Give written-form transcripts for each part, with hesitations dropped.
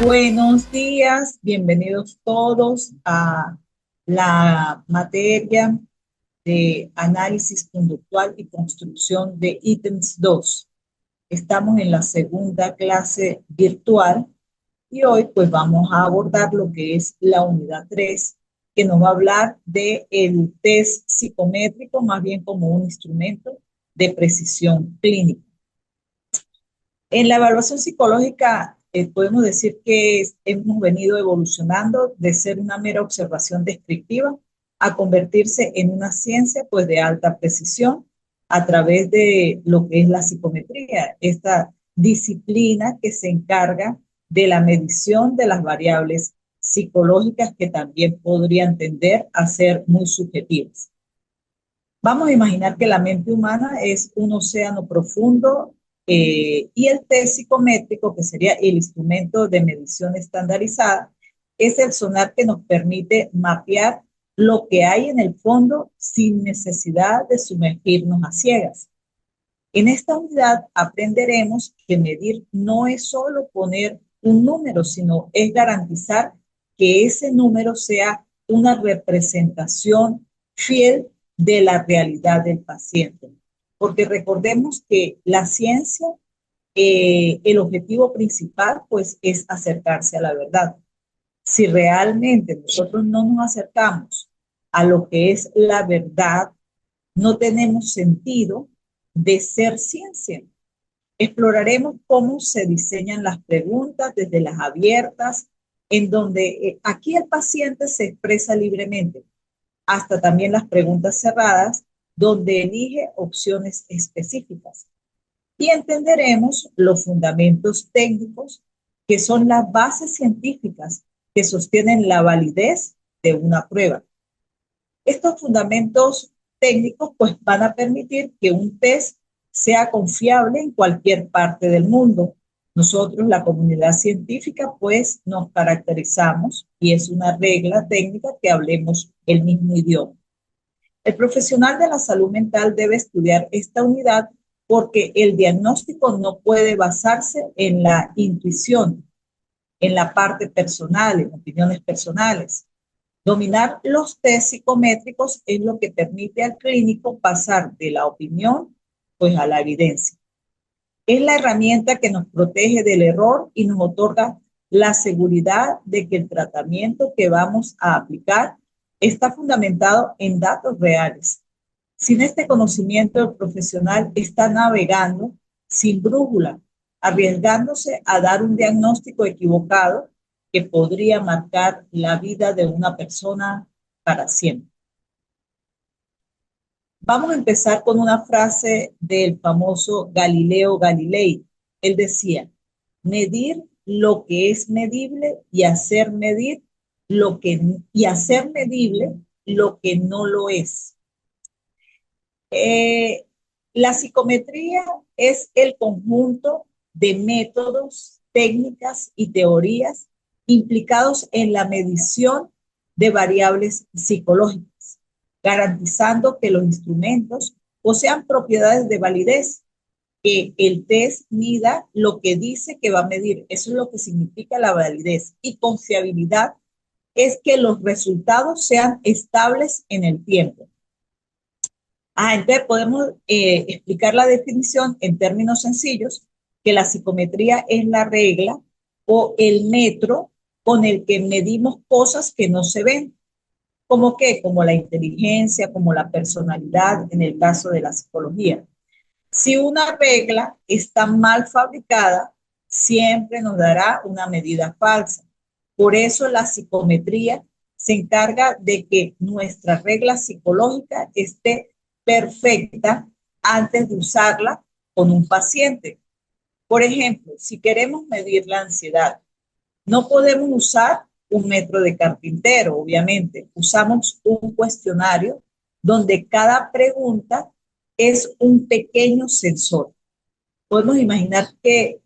Buenos días, bienvenidos todos a la materia de análisis conductual y construcción de ítems 2. Estamos en la segunda clase virtual y hoy pues vamos a abordar lo que es la unidad 3, que nos va a hablar de el test psicométrico, más bien como un instrumento de precisión clínica. En la evaluación psicológica podemos decir que hemos venido evolucionando de ser una mera observación descriptiva a convertirse en una ciencia pues de alta precisión a través de lo que es la psicometría, esta disciplina que se encarga de la medición de las variables psicológicas que también podrían tender a ser muy subjetivas. Vamos a imaginar que la mente humana es un océano profundo y el test psicométrico, que sería el instrumento de medición estandarizada, es el sonar que nos permite mapear lo que hay en el fondo sin necesidad de sumergirnos a ciegas. En esta unidad aprenderemos que medir no es solo poner un número, sino es garantizar que ese número sea una representación fiel de la realidad del paciente. Porque recordemos que la ciencia, el objetivo principal, pues, es acercarse a la verdad. Si realmente nosotros no nos acercamos a lo que es la verdad, no tenemos sentido de ser ciencia. Exploraremos cómo se diseñan las preguntas desde las abiertas, en donde aquí el paciente se expresa libremente, hasta también las preguntas cerradas, donde elige opciones específicas. Y entenderemos los fundamentos técnicos, que son las bases científicas que sostienen la validez de una prueba. Estos fundamentos técnicos pues van a permitir que un test sea confiable en cualquier parte del mundo. Nosotros, la comunidad científica, pues nos caracterizamos y es una regla técnica que hablemos el mismo idioma. El profesional de la salud mental debe estudiar esta unidad porque el diagnóstico no puede basarse en la intuición, en la parte personal, en opiniones personales. Dominar los test psicométricos es lo que permite al clínico pasar de la opinión pues a la evidencia. Es la herramienta que nos protege del error y nos otorga la seguridad de que el tratamiento que vamos a aplicar está fundamentado en datos reales. Sin este conocimiento, el profesional está navegando sin brújula, arriesgándose a dar un diagnóstico equivocado que podría marcar la vida de una persona para siempre. Vamos a empezar con una frase del famoso Galileo Galilei. Él decía, medir lo que es medible y hacer medir y hacer medible lo que no lo es. Eh, la psicometría es el conjunto de métodos, técnicas y teorías implicados en la medición de variables psicológicas, garantizando que los instrumentos posean propiedades de validez, que el test mida lo que dice que va a medir. Eso es lo que significa la validez. Y confiabilidad es que los resultados sean estables en el tiempo. Entonces podemos explicar la definición en términos sencillos, que la psicometría es la regla o el metro con el que medimos cosas que no se ven. ¿Cómo qué? Como la inteligencia, como la personalidad en el caso de la psicología. Si una regla está mal fabricada, siempre nos dará una medida falsa. Por eso la psicometría se encarga de que nuestra regla psicológica esté perfecta antes de usarla con un paciente. Por ejemplo, si queremos medir la ansiedad, no podemos usar un metro de carpintero, obviamente. Usamos un cuestionario donde cada pregunta es un pequeño sensor. Podemos imaginar que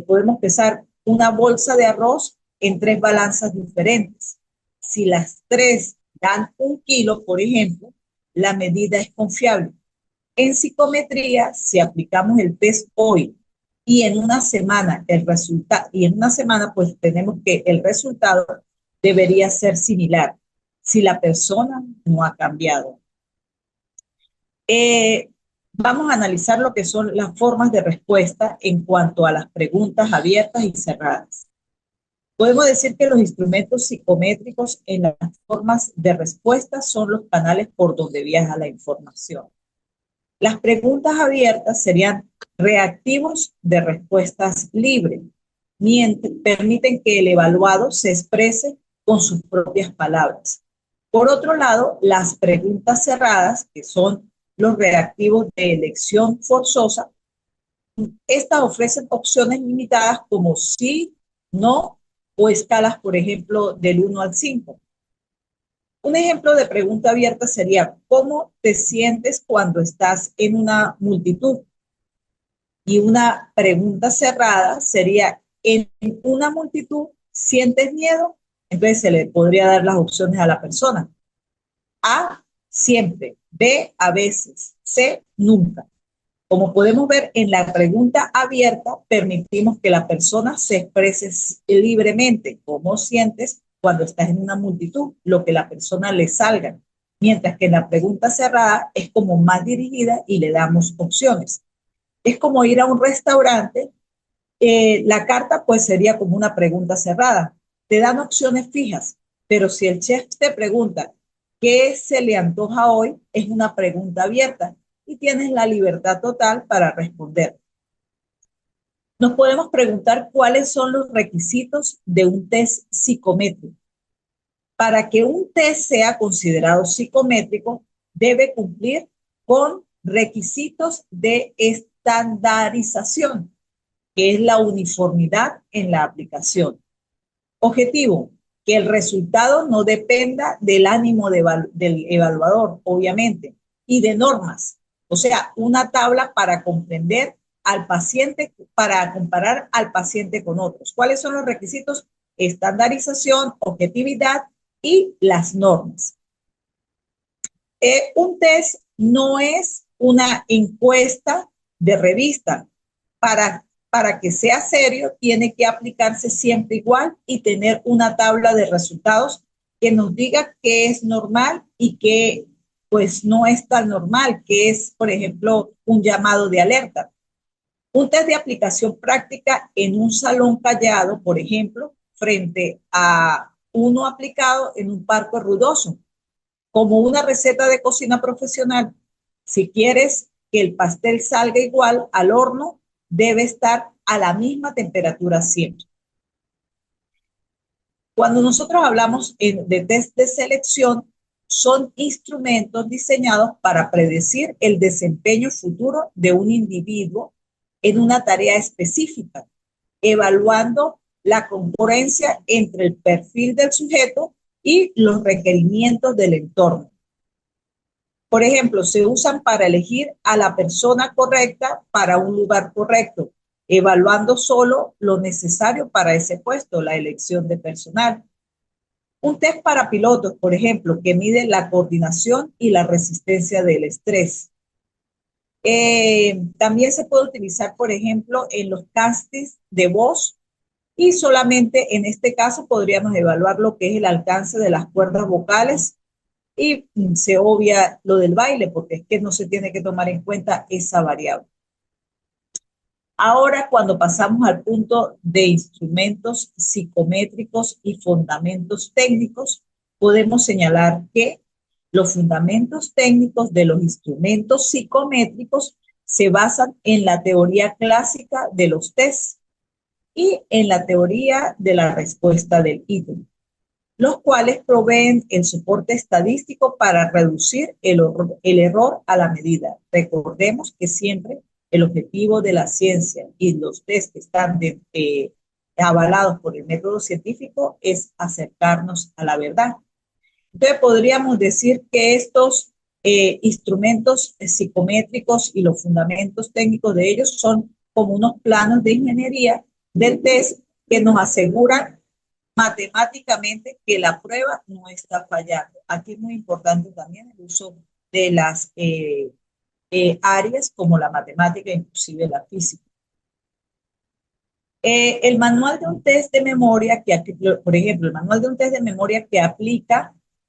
podemos pesar una bolsa de arroz en 3 balanzas diferentes. Si las 3 dan 1 kilo, por ejemplo, la medida es confiable. En psicometría, si aplicamos el test hoy y en una semana pues tenemos que el resultado debería ser similar si la persona no ha cambiado. Eh, Vamos a analizar lo que son las formas de respuesta en cuanto a las preguntas abiertas y cerradas. Podemos decir que los instrumentos psicométricos en las formas de respuesta son los canales por donde viaja la información. Las preguntas abiertas serían reactivos de respuestas libres, permiten que el evaluado se exprese con sus propias palabras. Por otro lado, las preguntas cerradas, que son los reactivos de elección forzosa, estas ofrecen opciones limitadas como sí, no o escalas, por ejemplo, del 1 al 5. Un ejemplo de pregunta abierta sería, ¿cómo te sientes cuando estás en una multitud? Y una pregunta cerrada sería, ¿en una multitud sientes miedo? Entonces se le podría dar las opciones a la persona. A, siempre. B, a veces. C, nunca. Como podemos ver en la pregunta abierta, permitimos que la persona se exprese libremente cómo sientes cuando estás en una multitud, lo que la persona le salga. Mientras que en la pregunta cerrada es como más dirigida y le damos opciones. Es como ir a un restaurante, la carta pues sería como una pregunta cerrada. Te dan opciones fijas, pero si el chef te pregunta qué se le antoja hoy, es una pregunta abierta y tienes la libertad total para responder. Nos podemos preguntar cuáles son los requisitos de un test psicométrico. Para que un test sea considerado psicométrico, debe cumplir con requisitos de estandarización, que es la uniformidad en la aplicación. Objetivo, que el resultado no dependa del ánimo del evaluador, obviamente, y de normas. O sea, una tabla para comprender al paciente, para comparar al paciente con otros. ¿Cuáles son los requisitos? Estandarización, objetividad y las normas. Un test no es una encuesta de revista. Para que sea serio, tiene que aplicarse siempre igual y tener una tabla de resultados que nos diga qué es normal y qué pues no es tan normal, que es, por ejemplo, un llamado de alerta. Un test de aplicación práctica en un salón callado, por ejemplo, frente a uno aplicado en un parque ruidoso, como una receta de cocina profesional. Si quieres que el pastel salga igual al horno, debe estar a la misma temperatura siempre. Cuando nosotros hablamos de test de selección, son instrumentos diseñados para predecir el desempeño futuro de un individuo en una tarea específica, evaluando la concurrencia entre el perfil del sujeto y los requerimientos del entorno. Por ejemplo, se usan para elegir a la persona correcta para un lugar correcto, evaluando solo lo necesario para ese puesto, la elección de personal. Un test para pilotos, por ejemplo, que mide la coordinación y la resistencia del estrés. También se puede utilizar, por ejemplo, en los castings de voz y solamente en este caso podríamos evaluar lo que es el alcance de las cuerdas vocales y se obvia lo del baile porque es que no se tiene que tomar en cuenta esa variable. Ahora, cuando pasamos al punto de instrumentos psicométricos y fundamentos técnicos, podemos señalar que los fundamentos técnicos de los instrumentos psicométricos se basan en la teoría clásica de los tests y en la teoría de la respuesta del ítem, los cuales proveen el soporte estadístico para reducir el error a la medida. Recordemos que siempre el objetivo de la ciencia y los test que están avalados por el método científico es acercarnos a la verdad. Entonces podríamos decir que estos instrumentos psicométricos y los fundamentos técnicos de ellos son como unos planos de ingeniería del test que nos aseguran matemáticamente que la prueba no está fallando. Aquí es muy importante también el uso de las áreas como la matemática, inclusive la física. El manual de un test de memoria, por ejemplo, el manual de un test de memoria que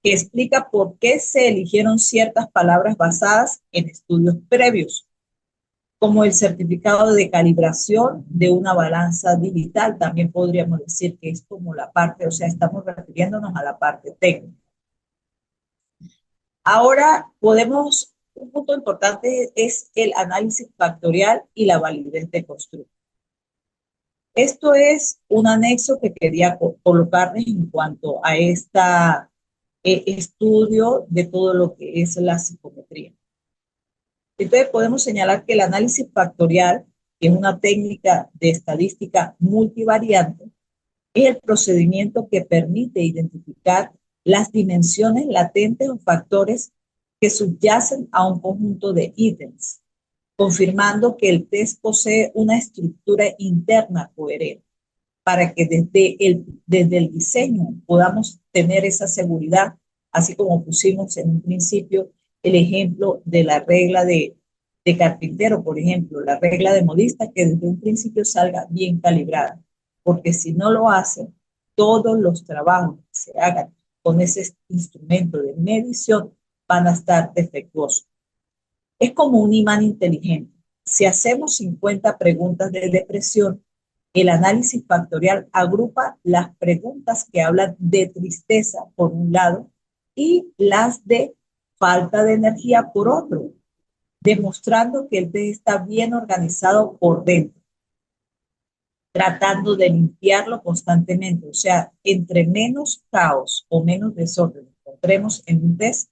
explica por qué se eligieron ciertas palabras basadas en estudios previos, como el certificado de calibración de una balanza digital. También podríamos decir que es como la parte, o sea, estamos refiriéndonos a la parte técnica. Ahora un punto importante es el análisis factorial y la validez de construcción. Esto es un anexo que quería colocarles en cuanto a este estudio de todo lo que es la psicometría. Entonces podemos señalar que el análisis factorial, que es una técnica de estadística multivariante, es el procedimiento que permite identificar las dimensiones latentes o factores que subyacen a un conjunto de ítems, confirmando que el test posee una estructura interna coherente para que desde el diseño podamos tener esa seguridad, así como pusimos en un principio el ejemplo de la regla de carpintero, por ejemplo, la regla de modista, que desde un principio salga bien calibrada, porque si no lo hace, todos los trabajos que se hagan con ese instrumento de medición van a estar defectuosos. Es como un imán inteligente. Si hacemos 50 preguntas de depresión, el análisis factorial agrupa las preguntas que hablan de tristeza por un lado y las de falta de energía por otro, demostrando que el test está bien organizado por dentro, tratando de limpiarlo constantemente. O sea, entre menos caos o menos desorden encontremos en un test,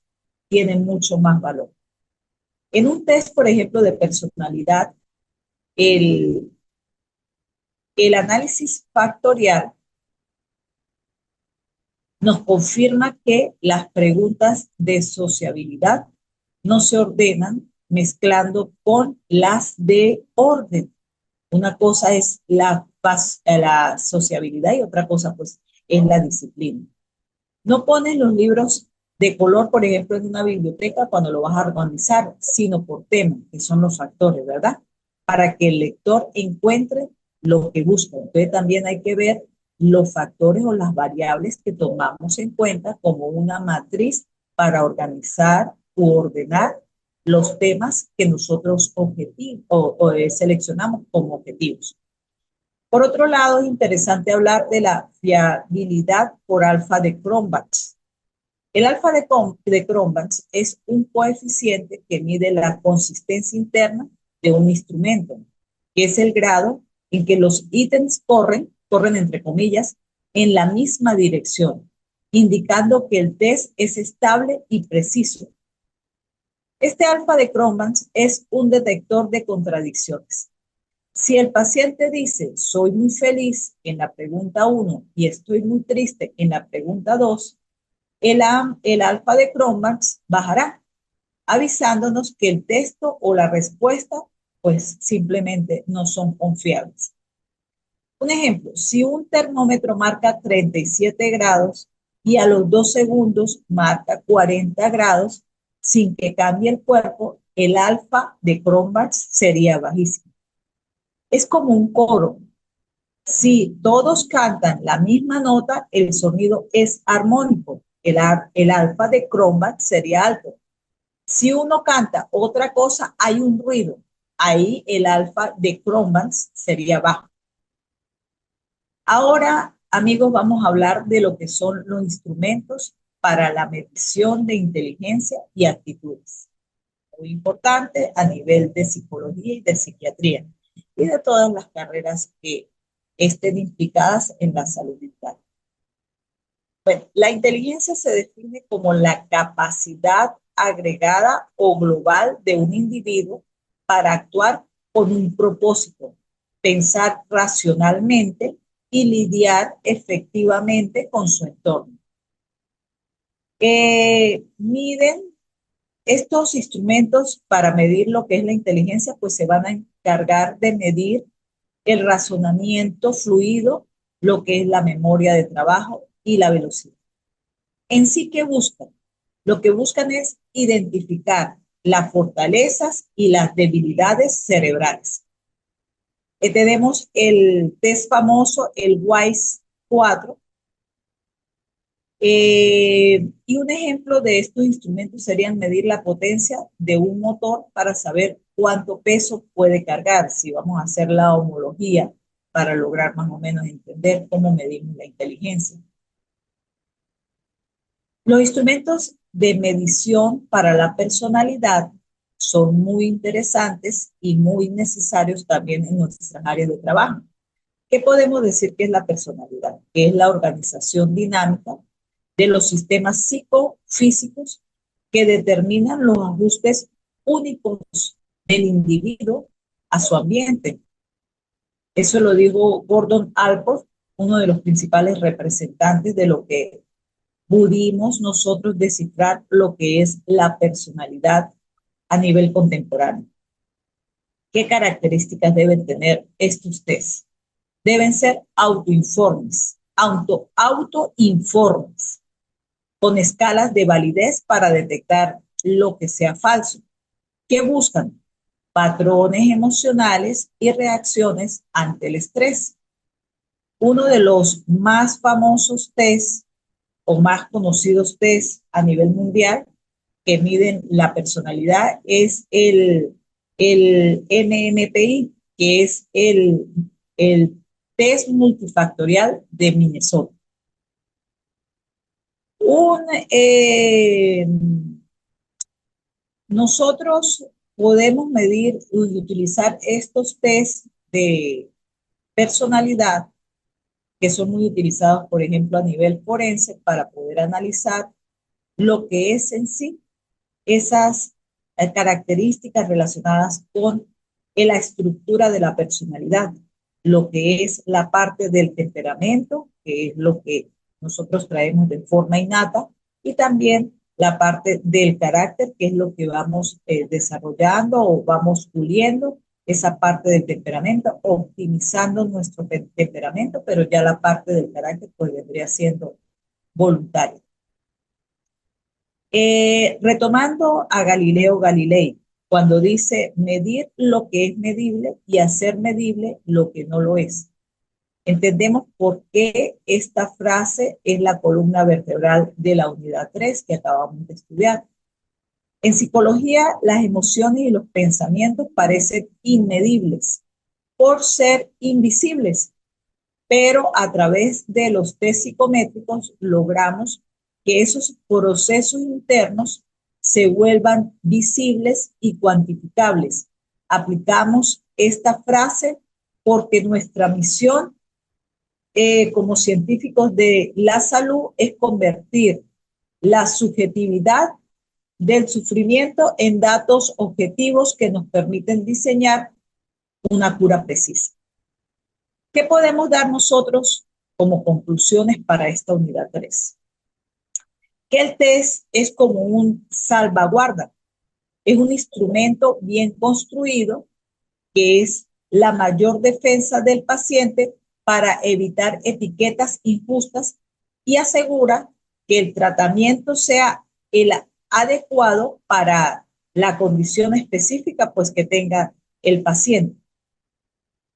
tiene mucho más valor. En un test, por ejemplo, de personalidad, el, el análisis factorial nos confirma que las preguntas de sociabilidad no se ordenan mezclando con las de orden. Una cosa es la sociabilidad y otra cosa pues es la disciplina. No pones los libros de color, por ejemplo, en una biblioteca cuando lo vas a organizar, sino por tema, que son los factores, ¿verdad? Para que el lector encuentre lo que busca. Entonces también hay que ver los factores o las variables que tomamos en cuenta como una matriz para organizar u ordenar los temas que nosotros seleccionamos como objetivos. Por otro lado, es interesante hablar de la fiabilidad por alfa de Cronbach. El alfa de Cronbach es un coeficiente que mide la consistencia interna de un instrumento, que es el grado en que los ítems corren entre comillas, en la misma dirección, indicando que el test es estable y preciso. Este alfa de Cronbach es un detector de contradicciones. Si el paciente dice, soy muy feliz en la pregunta 1 y estoy muy triste en la pregunta 2, el alfa de Cronbach bajará, avisándonos que el texto o la respuesta pues simplemente no son confiables. Un ejemplo, si un termómetro marca 37 grados y a los 2 segundos marca 40 grados sin que cambie el cuerpo, el alfa de Cronbach sería bajísimo. Es como un coro. Si todos cantan la misma nota, el sonido es armónico. El alfa de Cronbach sería alto. Si uno canta otra cosa, hay un ruido. Ahí el alfa de Cronbach sería bajo. Ahora, amigos, vamos a hablar de lo que son los instrumentos para la medición de inteligencia y actitudes. Muy importante a nivel de psicología y de psiquiatría y de todas las carreras que estén implicadas en la salud mental. Bueno, la inteligencia se define como la capacidad agregada o global de un individuo para actuar con un propósito, pensar racionalmente y lidiar efectivamente con su entorno. Miden estos instrumentos para medir lo que es la inteligencia, pues se van a encargar de medir el razonamiento fluido, lo que es la memoria de trabajo y la velocidad. En sí, ¿qué buscan? Lo que buscan es identificar las fortalezas y las debilidades cerebrales. Tenemos el test famoso, el WISE 4. Y un ejemplo de estos instrumentos serían medir la potencia de un motor para saber cuánto peso puede cargar, si vamos a hacer la homología para lograr más o menos entender cómo medimos la inteligencia. Los instrumentos de medición para la personalidad son muy interesantes y muy necesarios también en nuestras áreas de trabajo. ¿Qué podemos decir que es la personalidad? Que es la organización dinámica de los sistemas psicofísicos que determinan los ajustes únicos del individuo a su ambiente. Eso lo dijo Gordon Allport, uno de los principales representantes de lo que pudimos nosotros descifrar lo que es la personalidad a nivel contemporáneo. ¿Qué características deben tener estos tests? Deben ser autoinformes, autoinformes, con escalas de validez para detectar lo que sea falso. ¿Qué buscan? Patrones emocionales y reacciones ante el estrés. Uno de los más famosos tests o más conocidos test a nivel mundial que miden la personalidad es el MMPI, que es el test multifactorial de Minnesota. Un, nosotros podemos medir y utilizar estos test de personalidad que son muy utilizados, por ejemplo, a nivel forense para poder analizar lo que es en sí esas características relacionadas con la estructura de la personalidad, lo que es la parte del temperamento, que es lo que nosotros traemos de forma innata, y también la parte del carácter, que es lo que vamos desarrollando o vamos puliendo esa parte del temperamento, optimizando nuestro temperamento, pero ya la parte del carácter pues vendría siendo voluntaria. Retomando a Galileo Galilei, cuando dice medir lo que es medible y hacer medible lo que no lo es. Entendemos por qué esta frase es la columna vertebral de la unidad 3 que acabamos de estudiar. En psicología, las emociones y los pensamientos parecen inmedibles por ser invisibles, pero a través de los test psicométricos logramos que esos procesos internos se vuelvan visibles y cuantificables. Aplicamos esta frase porque nuestra misión como científicos de la salud es convertir la subjetividad del sufrimiento en datos objetivos que nos permiten diseñar una cura precisa. ¿Qué podemos dar nosotros como conclusiones para esta unidad 3? Que el test es como un salvaguarda, es un instrumento bien construido que es la mayor defensa del paciente para evitar etiquetas injustas y asegura que el tratamiento sea el adecuado para la condición específica pues que tenga el paciente.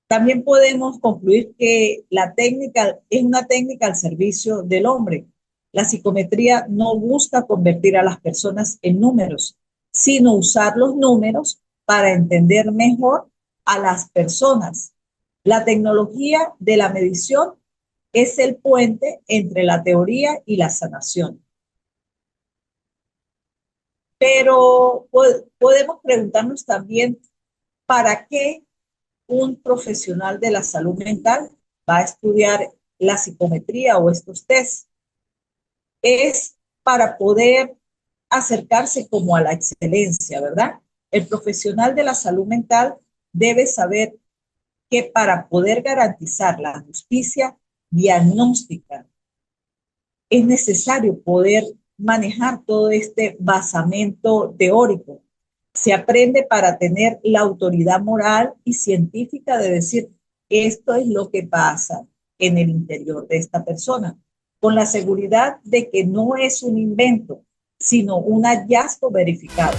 También podemos concluir que la técnica es una técnica al servicio del hombre. La psicometría no busca convertir a las personas en números, sino usar los números para entender mejor a las personas. La tecnología de la medición es el puente entre la teoría y la sanación. Pero podemos preguntarnos también, ¿para qué un profesional de la salud mental va a estudiar la psicometría o estos tests? Es para poder acercarse como a la excelencia, ¿verdad? El profesional de la salud mental debe saber que para poder garantizar la justicia diagnóstica es necesario poder manejar todo este basamento teórico. Se aprende para tener la autoridad moral y científica de decir, esto es lo que pasa en el interior de esta persona, con la seguridad de que no es un invento, sino un hallazgo verificado.